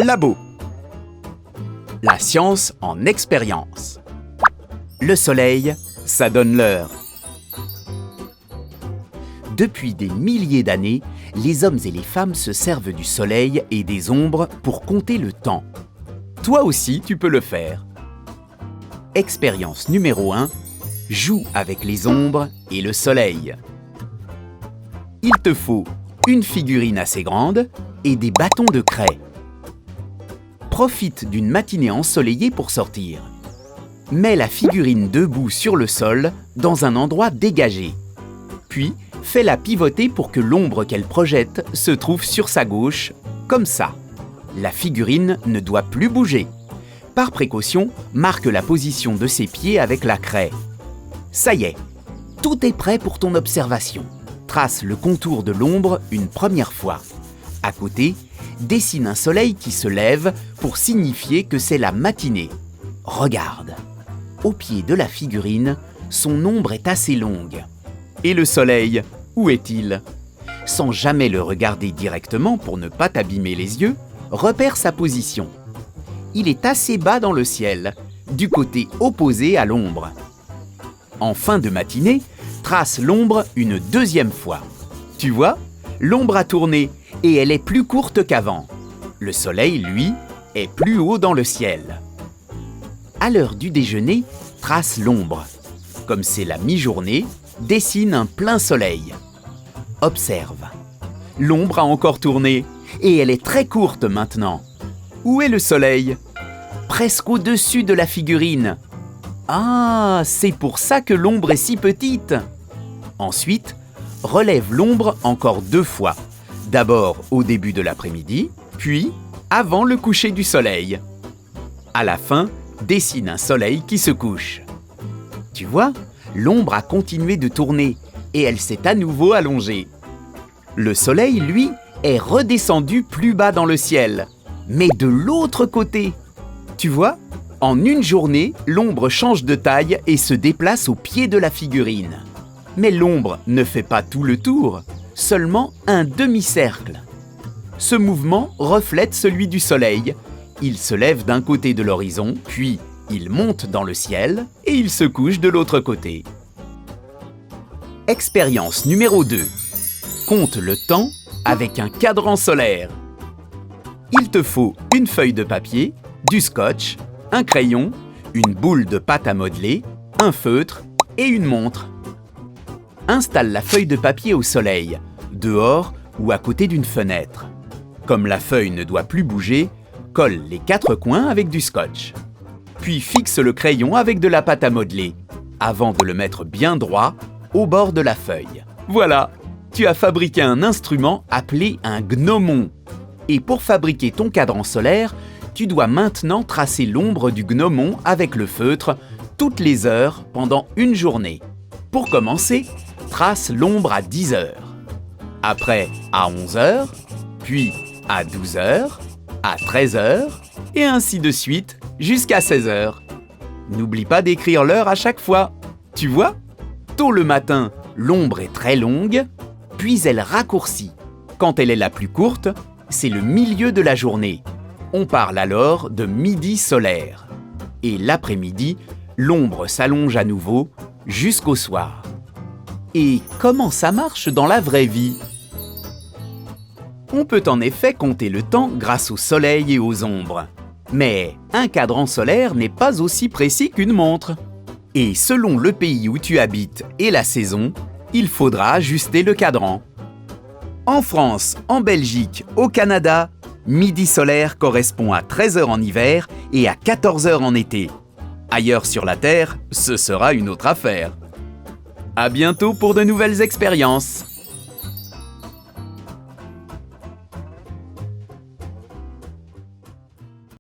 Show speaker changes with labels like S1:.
S1: Labo. La science en expérience. Le soleil, ça donne l'heure. Depuis des milliers d'années, les hommes et les femmes se servent du soleil et des ombres pour compter le temps. Toi aussi, tu peux le faire. Expérience numéro 1. Joue avec les ombres et le soleil. Il te faut une figurine assez grande et des bâtons de craie. Profite d'une matinée ensoleillée pour sortir. Mets la figurine debout sur le sol dans un endroit dégagé. Puis, fais-la pivoter pour que l'ombre qu'elle projette se trouve sur sa gauche, comme ça. La figurine ne doit plus bouger. Par précaution, marque la position de ses pieds avec la craie. Ça y est, tout est prêt pour ton observation. Trace le contour de l'ombre une première fois. À côté, dessine un soleil qui se lève pour signifier que c'est la matinée. Regarde. Au pied de la figurine, son ombre est assez longue. Et le soleil, où est-il? Sans jamais le regarder directement pour ne pas t'abîmer les yeux, repère sa position. Il est assez bas dans le ciel, du côté opposé à l'ombre. En fin de matinée, trace l'ombre une deuxième fois. Tu vois, l'ombre a tourné et elle est plus courte qu'avant. Le soleil, lui, est plus haut dans le ciel. À l'heure du déjeuner, trace l'ombre. Comme c'est la mi-journée, dessine un plein soleil. Observe. L'ombre a encore tourné et elle est très courte maintenant. Où est le soleil? Presque au-dessus de la figurine. Ah, c'est pour ça que l'ombre est si petite. Ensuite, relève l'ombre encore 2 fois. D'abord au début de l'après-midi, puis avant le coucher du soleil. À la fin, dessine un soleil qui se couche. Tu vois, l'ombre a continué de tourner et elle s'est à nouveau allongée. Le soleil, lui, est redescendu plus bas dans le ciel, mais de l'autre côté. Tu vois, en une journée, l'ombre change de taille et se déplace au pied de la figurine. Mais l'ombre ne fait pas tout le tour, seulement un demi-cercle. Ce mouvement reflète celui du soleil. Il se lève d'un côté de l'horizon, puis il monte dans le ciel et il se couche de l'autre côté. Expérience numéro 2. Compte le temps avec un cadran solaire. Il te faut une feuille de papier, du scotch, un crayon, une boule de pâte à modeler, un feutre et une montre. Installe la feuille de papier au soleil, dehors ou à côté d'une fenêtre. Comme la feuille ne doit plus bouger, colle les 4 coins avec du scotch. Puis fixe le crayon avec de la pâte à modeler, avant de le mettre bien droit au bord de la feuille. Voilà, tu as fabriqué un instrument appelé un gnomon. Et pour fabriquer ton cadran solaire, tu dois maintenant tracer l'ombre du gnomon avec le feutre toutes les heures pendant une journée. Pour commencer, trace l'ombre à 10 heures. Après, à 11 heures, puis à 12 heures, à 13 heures, et ainsi de suite jusqu'à 16 heures. N'oublie pas d'écrire l'heure à chaque fois. Tu vois, tôt le matin, l'ombre est très longue, puis elle raccourcit. Quand elle est la plus courte, c'est le milieu de la journée. On parle alors de midi solaire. Et l'après-midi, l'ombre s'allonge à nouveau jusqu'au soir. Et comment ça marche dans la vraie vie? On peut en effet compter le temps grâce au soleil et aux ombres. Mais un cadran solaire n'est pas aussi précis qu'une montre. Et selon le pays où tu habites et la saison, il faudra ajuster le cadran. En France, en Belgique, au Canada, midi solaire correspond à 13 heures en hiver et à 14 heures en été. Ailleurs sur la Terre, ce sera une autre affaire. À bientôt pour de nouvelles expériences.